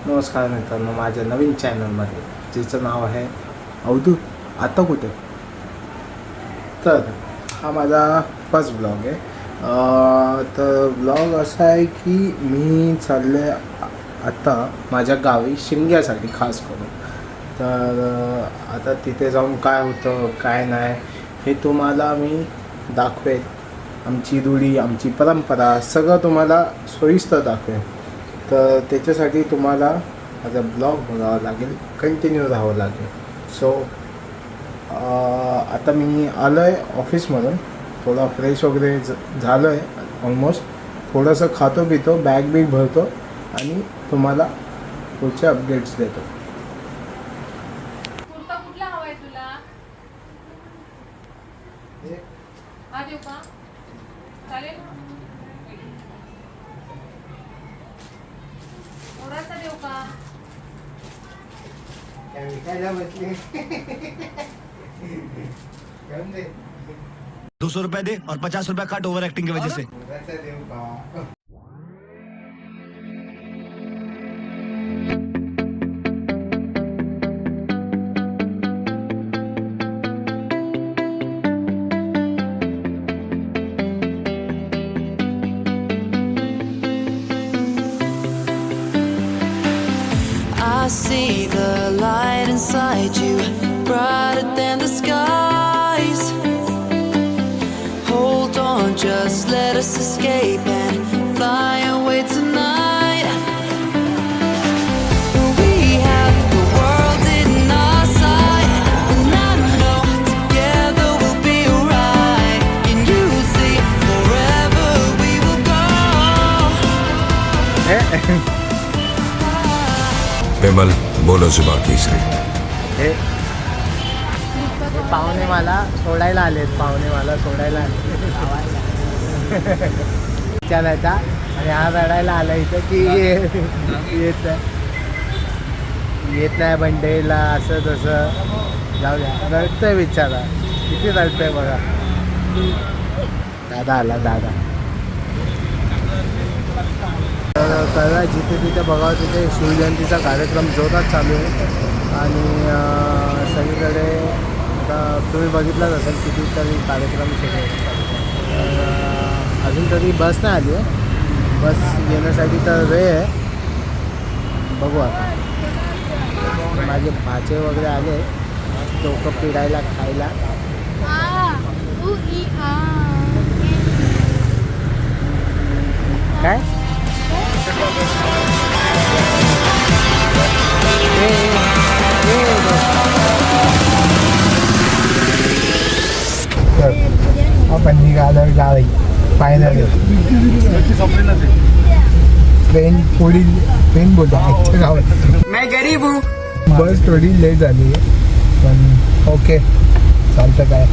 नमस्कार मित्रांनो, माझ्या नवीन चॅनलमध्ये जिचं नाव आहे अवधूत आता कुठे. तर हा माझा फर्स्ट ब्लॉग आहे. तर ब्लॉग असा आहे की मी चालले आता माझ्या गावी शिमग्यासाठी खास करून. तर आता तिथे जाऊन काय होतं काय नाही हे तुम्हाला मी दाखवेन. आमची रूढी, आमची परंपरा सगळं तुम्हाला सोयीस्कर दाखवेन. तर त्याच्यासाठी तुम्हाला माझा ब्लॉग बघावा लागेल, कंटिन्यू राहावं लागेल. सो आता मी आलो आहे ऑफिसमधून, थोडा फ्रेश वगैरे झालो आहे ऑलमोस्ट. थोडंसं खातो पितो, बॅग बिग भरतो आणि तुम्हाला पुढचे अपडेट्स देतो. कुर्ता कुठला हवाय तुला? हा देऊ का? चालेल. थोडासा देऊ का? ₹200 दे और ₹50 काट ओवर एक्टिंग की वजह से. I see the light inside you, brighter than the skies. Hold on, just let us escape and fly away tonight. We have the world in our sight, and I know together we'll be alright. Can you see forever we will go? Vimal बोलो जुबान तीसरी. हे पाहुणे मला सोडायला आलेत, विचारायचा आणि हा रडायला आला इथं की येत नाही बंडेला असं तसं. जाऊ द्या, रडतंय बिचारा, किती रडतंय बघा. दादा आला, दादा. तर कळवा जिथे तिथे बघावं तिथे शिवजयंतीचा कार्यक्रम जोरात चालू आहे. आणि सगळीकडे आता तुम्ही बघितलाच असेल कितीतरी कार्यक्रम सुरू आहेत. अजून तरी बस नाही आली आहे, बस येण्यासाठी तर वेळ आहे. बघू आता. माझे भाचे वगैरे आले डोकं पिडायला खायला. काय आपण निघालो गावी फायनली. ट्रेन बोलतो आजच्या गावात. मैं गरीब हूँ. बस थोडी लेट झाली आहे पण ओके चालतं. काय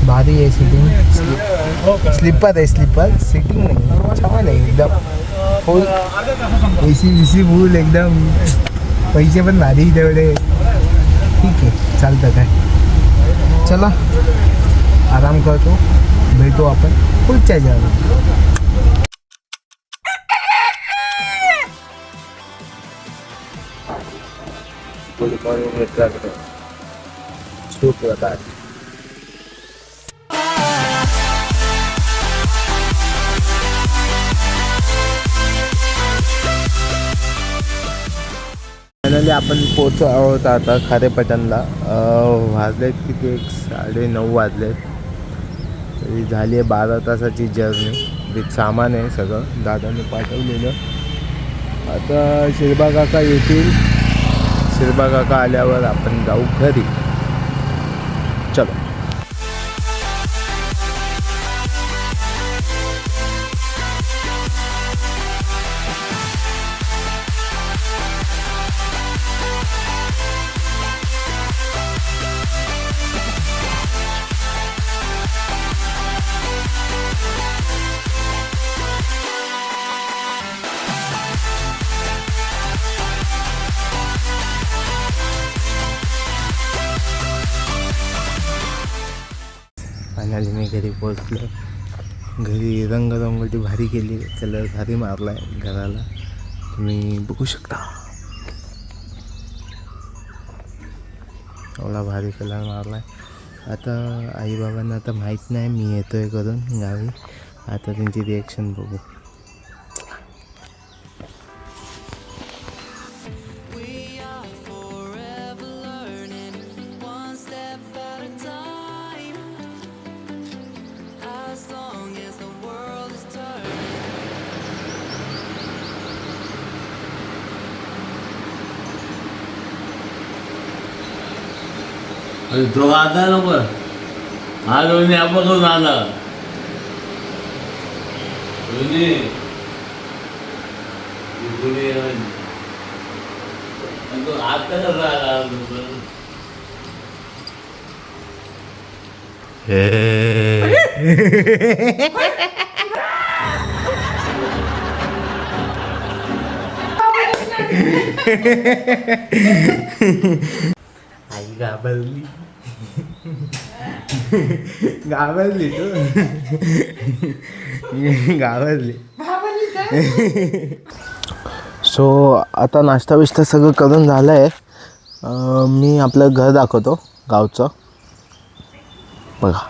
भारी आहे सिटिंग. स्लीपर आहे, स्लीपर सिटिंग नाही, छान आहे एकदम. फुल AC फुल एकदम. पैसे पण भारी तेवढे. ठीक आहे चालतं. काय चला आराम करतो, भेटू आपण पुढच्या जेवणात. गुड मॉर्निंग मित्रांनो, सुप्रभात. फायनली आपण पोचलो आहोत आता खारेपाटणला. वाजलेत किती, 9:30 वाजलेत. तरी झाली आहे 12 तासाची जर्नी. विथ सामान आहे सगळं दादाने पाठवलेलं. आता शिरबा काका येतील, शिरबा काका आल्यावर आपण जाऊ घरी. चलो. फायनली मी घरी पोहोचलो. घरी रंगरंगोटी भारी केली, कलर भारी मारला आहे घराला, तुम्ही बघू शकता. एवढा भारी कलर मारला आहे. आता आईबाबांना आता माहीत नाही मी येतो आहे करून गावी. आता त्यांची रिॲक्शन बघू. We are forever learning, one step at a time. As long as the world is turning. तो आता नको हा दोन्ही आपण आला दोन्ही तो आता कसा आला आई घाबरली. घाबरली तू. घाबरली. सो आता नाश्ता बिष्टा सगळं करून झालं आहे. मी आपलं घर दाखवतो गावचं. बघा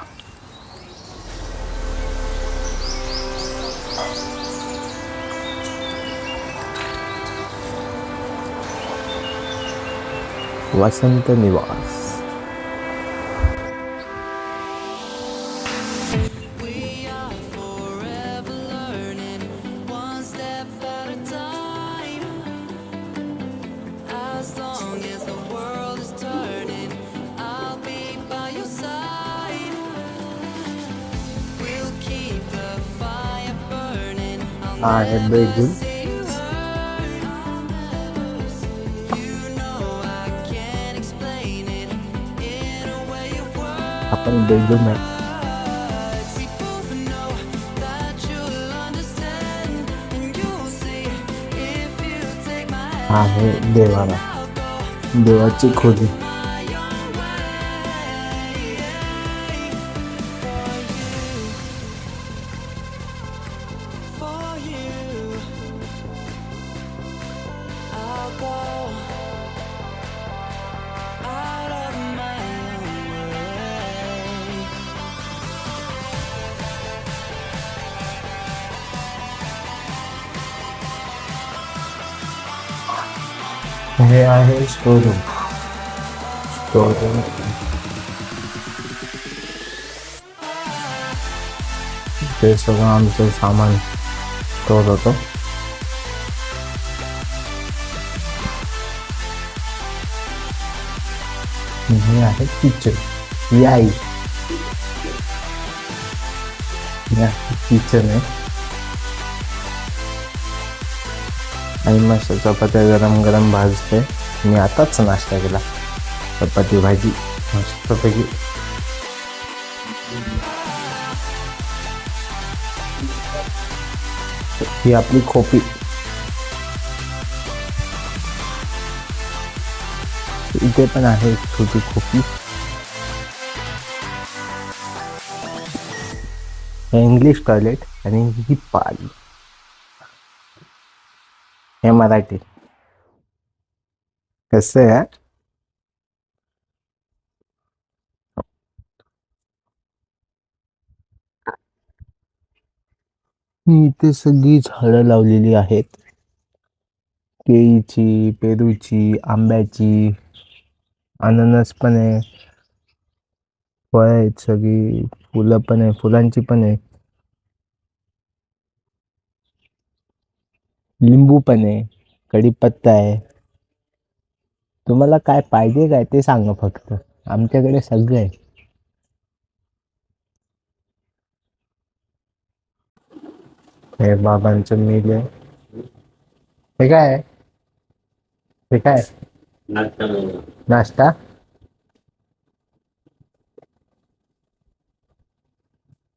वसंत निवास. We are forever learning, one step at a time. As long as the world is turning, I'll be by your side. We'll keep the fire burning. I'll हा आहे bedroom. see you hurt. You know I can't explain it in a way of words. आपण bedroom आहे. We both know that you'll understand, and you'll see if you take my हा आहे देवाला. देवाची खोली. own way. For you, I'll go out of my own way. हे आहे storeroom. Storeroom ते सगळं आमचं सामान स्टोर होतं. हे आहे किचन. ही आई किचन आहे. आई मस्त चपात्या गरम गरम भाजते. मी आताच नाश्ता केला. चपाती भाजी मस्तपैकी. ही आपली खोपी. इथे पण आहे एक छोटी खोपी. इंग्लिश टॉयलेट आणि ही पाली. हे मराठी कसं आहे. इथे सगळी झाडं लावलेली आहेत. केळीची, पेरूची, आंब्याची, अननस पण आहे. फळं आहेत सगळी. फुलं पण आहे. फुलांची पण आहे. लिंबू पण आहे. कढीपत्ता आहे. तुम्हाला काय पाहिजे काय ते सांगा फक्त. आमच्याकडे सगळं आहे. हे बाबांचं मिल आहे. हे काय आहे? हे काय नाश्ता.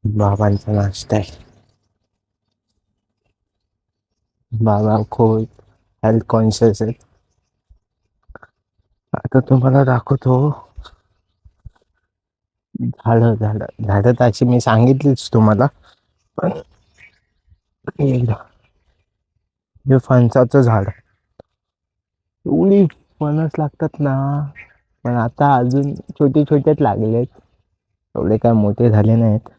बाबांचा नाश्ता आहे. बाबा खूप हेल्थ कॉन्शियस आहेत. आता तुम्हाला दाखवतो झाडं. झाडं तर अशी मी सांगितलीच तुम्हाला. पण एकदा हे फणसाचं झाड. एवढी फणस लागतात ना. पण आता अजून छोटे छोटेच लागलेत, एवढे काय मोठे झाले नाहीत.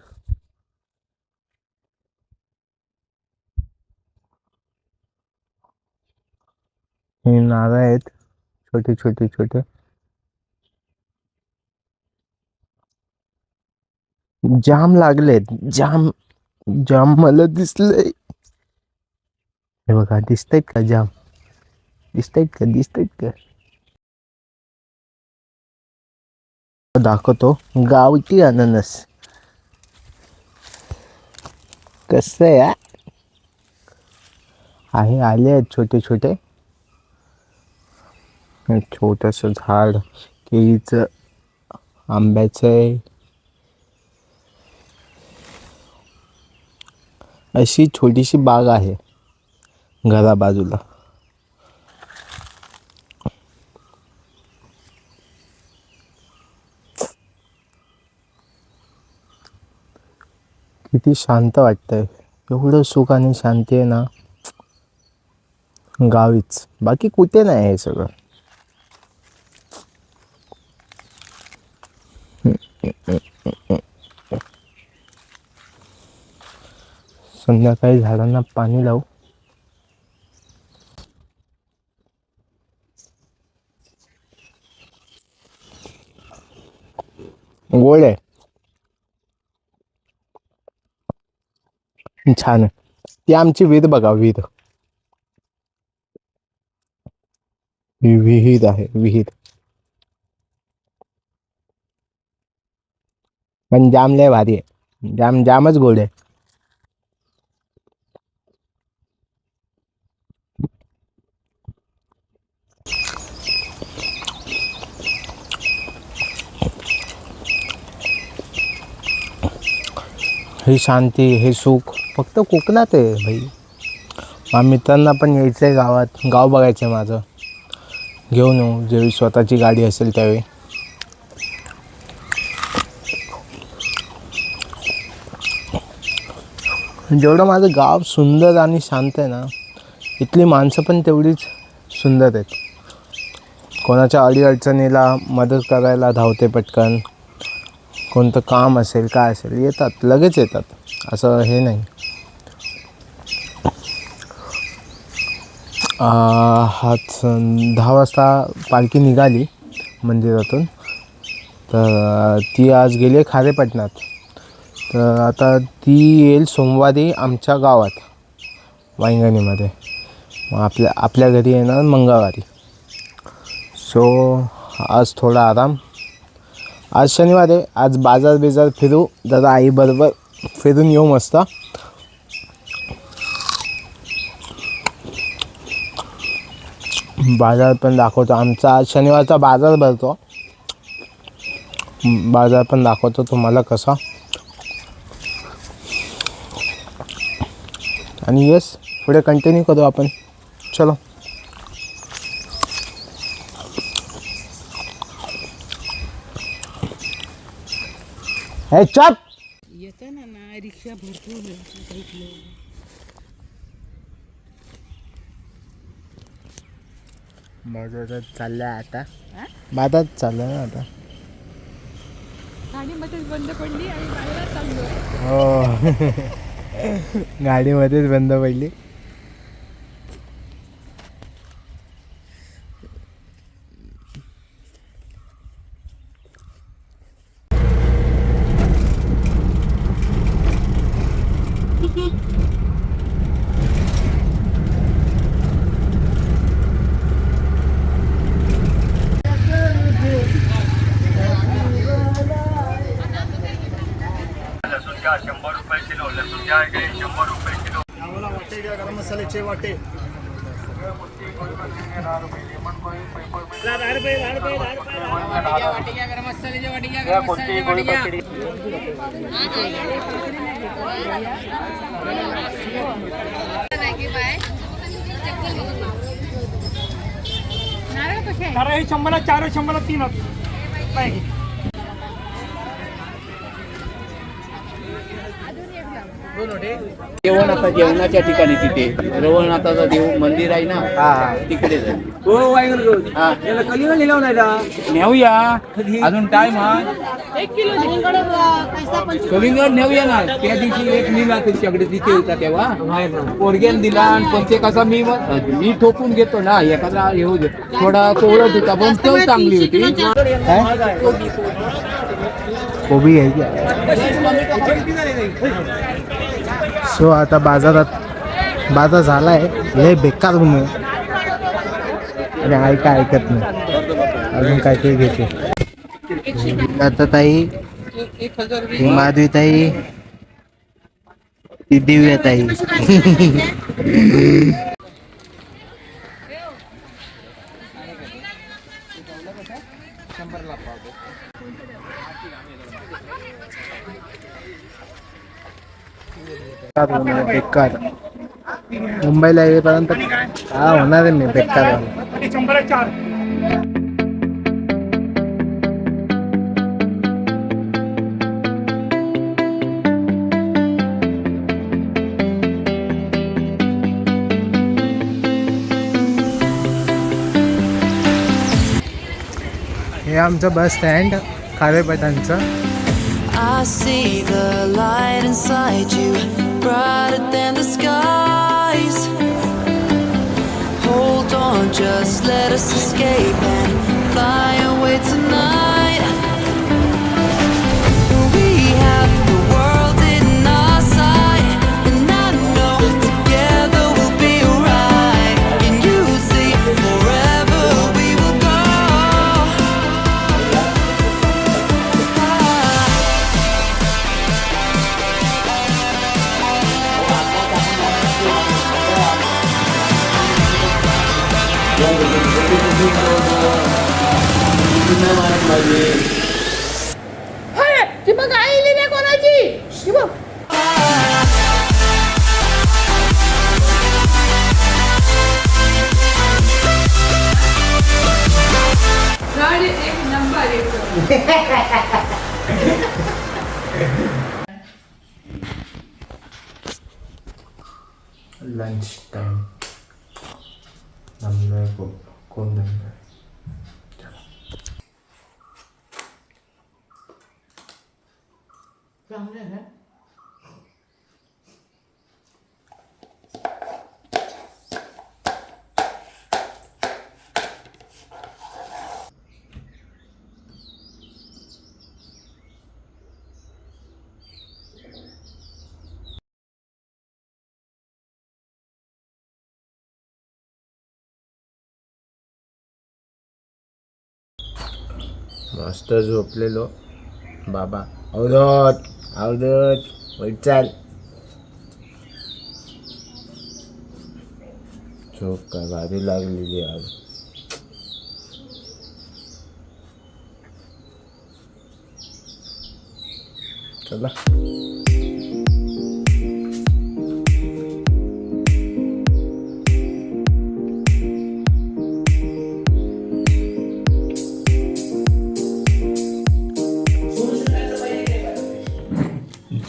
हे नारळ आहेत छोटे छोटे छोटे. जाम लागलेत, जाम जाम मला दिसलंय. हे बघा, दिसतायत का जाम? दिसतायत का? दिसतायत का? दाखवतो गावठी अननस कसं आहे. आहे, आले आहेत छोटे छोटे. छोटस झाड केळीचं, आंब्याचं आहे. अशी छोटीशी बाग आहे घरा बाजूला. किती शांत वाटतंय. एवढं सुख आणि शांती आहे ना गावीच, बाकी कुठे नाही हे सगळं. संध्याकाळी झाडांना पाणी लावू. गोड आहे, छान आहे. ती आमची विहीर बघा, विहीर विहीर आहे, विहीर. पण जाम लय भारी आहे, जाम जामच गोड आहे. ही शांती, हे सुख फक्त कोकणात आहे भाई. माझ्या मित्रांना पण यायचं आहे गावात, गाव बघायचं आहे माझं. घेऊन येऊ जेव्हा स्वतःची गाडी असेल त्यावेळी. जेवढं माझं गाव सुंदर आणि शांत आहे ना, इथली माणसं पण तेवढीच सुंदर आहेत. कोणाच्या अडीअडचणीला मदत करायला धावते पटकन. कोणतं काम असेल काय असेल येतात, लगेच येतात, असं हे नाही. हाच 10 वाजता पालखी निघाली मंदिरातून, तर ती आज गेली आहे खारेपटणात. तर आता ती येईल सोमवारी आमच्या गावात वांगणीमध्ये. मग आपल्या घरी येणार मंगळवारी. सो आज थोडा आराम. आज शनिवार आहे, आज बाजार फिरू जरा, आईबरोबर फिरून येऊ मस्त. बाजार पण दाखवतो, आमचा आज शनिवारचा बाजार भरतो. बाजार पण दाखवतो तुम्हाला कसा. आणि यस, पुढे कंटिन्यू करू आपण. चलो. हे चप येताना ना रिक्षा भरपूर बाजारात चाललंय आता. बाजारात चाललंय ना आता. गाडीमध्येच बंद पडली आणि बाहेर चाललोय. हो गाडीमध्येच बंद पडली. गरम मसाल्याचे वाटे. नारळ 100ला 4, 100ला 3. अजून एक जेवण आता जेवणाच्या ठिकाणी तिथे रवळनाथाचा देव मंदिर आहे ना तिकडे जाईल. हा. नेऊया अजून टाइम आहे. 1 किलो कलिंगड नेऊया ना. त्या दिवशी एक निघा तुमच्याकडे तिथे होता तेव्हा पोरग्यान दिला आणि पण ते कसा मी ठोकून घेतो ना एखादा येऊ दे थोडा कोवळत होता पण चव चांगली होती. कोबी आहे का? सो आता बाजार झालाय लय बेकार म्हणून आणि ऐकत नाही अजून काय ते घेते. आता ताई ही माधवी ताई ती दिव्या ताई बेकार मुंबईला येईपर्यंत काय होणार आहे मी बेकार. आणि 100 हे आमचं बस स्टँड खारेपाटणचं. I see the light inside you, brighter than the skies. Hold on, just let us escape and fly away tonight. We have the world in our sight, and I know together we'll be alright. Can you see forever we will go? ती मग आईली नाही कोणाची ती बघ. गाडी एक number lunch time हमने कौन देंगे मस्त झोपलेलो बाबा. अवधूत वैट चाल झोप काय भारी लागलेली आज. चला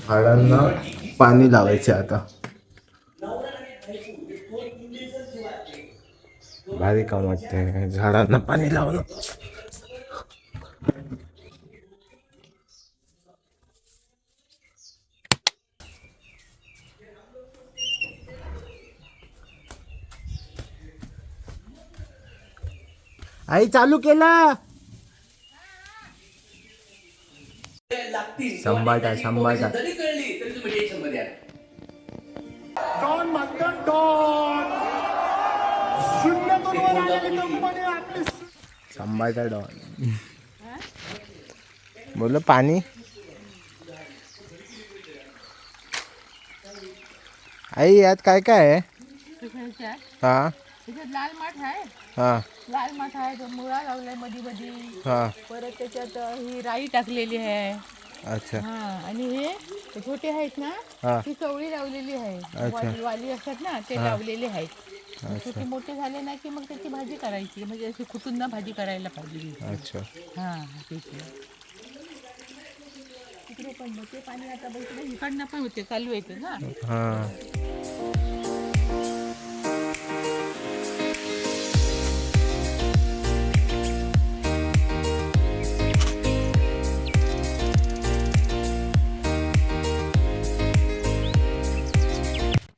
झाडांना पाणी लावायचे आता. भारी काम वाटते झाडांना पाणी लावणं. आई चालू केला. संभाटा डॉन म्हणतात डॉन 0-2 वर आलेली कंपनी आपली. संभाटा डॉन बोल पाणी. आई यात काय काय आहे? हा त्याच्यात लाल माठ आहे. हा लाल माठ आहे तो मुळा लावलाय मधी मधी. हा परत त्याच्यात ही राई टाकलेली आहे. अच्छा हा आणि हे छोटे आहेत ना हा ती चवळी लावलेली आहे. अच्छा. वाली असतात ना ते लावलेले आहेत. छोटे मोठे झाले ना की मग त्याची भाजी करायची म्हणजे अशी कुठून ना भाजी करायला पाहिजे. अच्छा हा ठीक आहे. तिकडे पडलं ते पाणी आता बघितलं इकडनं पण होते चालू आहे ते ना. हां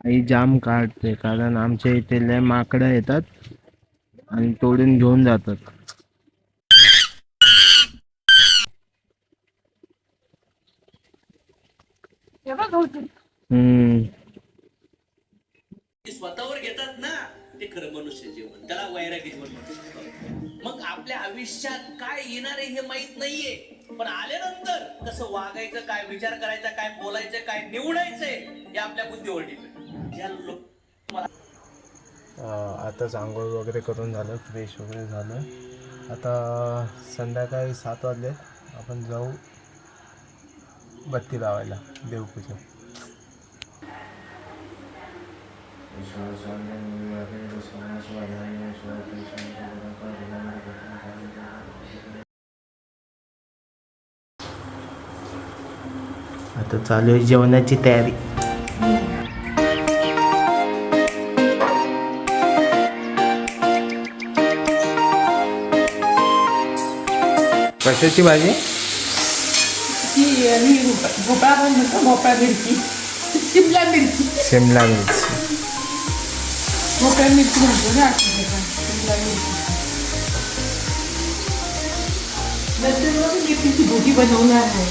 आई जाम काढते कारण आमच्या इथे लय माकडं येतात आणि तोडून घेऊन जातात. स्वतःवर घेतात ना ते खरं मनुष्य जीवन, त्याला वैरागी जीवन म्हणतात. मग आपल्या आयुष्यात काय येणार आहे हे माहित नाहीये, पण आल्यानंतर कसं वागायचं, काय विचार करायचा, काय बोलायचं, काय निवडायचंय हे आपल्या बुद्धीवर डिपेंड. ज्या लोक आताच आंघोळ वगैरे करून झालं, फ्रेश वगैरे झालं. आता संध्याकाळी 7 वाजले, आपण जाऊ बत्ती लावायला देवपूजा. आता चालू आहे जेवणाची तयारी. कशाची भाजी? ती भोपळा पण म्हणतो, भोपळा मिरची, शिमला मिरची, शिमला मिरची. भोपळा मिरची म्हणतो ना शिमला मिरची. नंतर मग मेथीची भजी बनवणार आहे.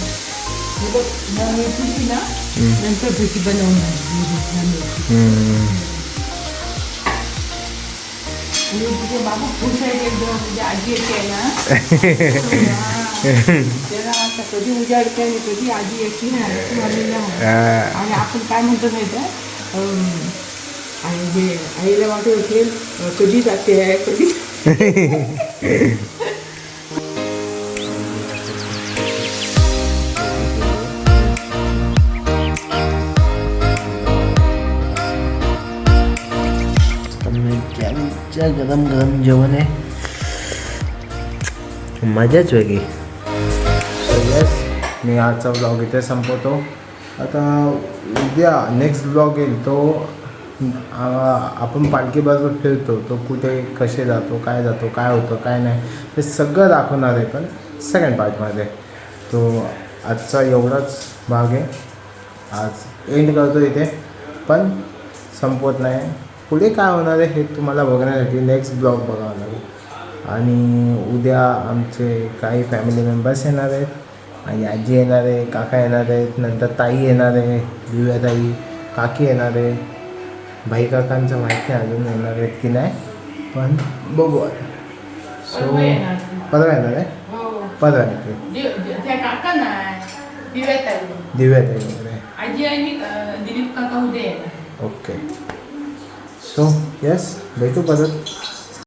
मेथीची ना नंतर भजी बनवणार तुझे बाबा खुश आहे एकदम. म्हणजे आजी येते आहे ना त्याला आता कधी उजाडते आणि कधी आजी येते ना आणि आपण काय म्हणतो माहिती आहे, आणि आईला वाटत असेल कधी जाते आहे कधी. गरम गरम जेवण आहे, मजाच वेगळी. येस, मी आजचा ब्लॉग इथे संपवतो. आता उद्या नेक्स्ट ब्लॉग येईल तो आपण पालखीबरोबर फिरतो, तो कुठे कसे जातो, काय होतं काय नाही हे सगळं दाखवणार आहे, पण सेकंड पार्टमध्ये. तो आजचा एवढाच भाग आहे, आज एंड करतो इथे, पण संपवत नाही. पुढे काय होणार आहे हे तुम्हाला बघण्यासाठी नेक्स्ट ब्लॉग बघावं लागेल. आणि उद्या आमचे काही फॅमिली मेंबर्स येणार आहेत, आणि आजी येणार आहे, काका येणार आहेत, नंतर ताई येणार आहे, दिव्याताई, काकी येणार आहे. भाई काकांचं माहिती नाही अजून येणार आहेत की नाही, पण बघू. सो परवा येणार आहे, परवा येते त्या काका नाही दिव्याताई वगैरे. आजी आणि दिलीप काका उद्या येणार. ओके. सो येस, भेटू परत.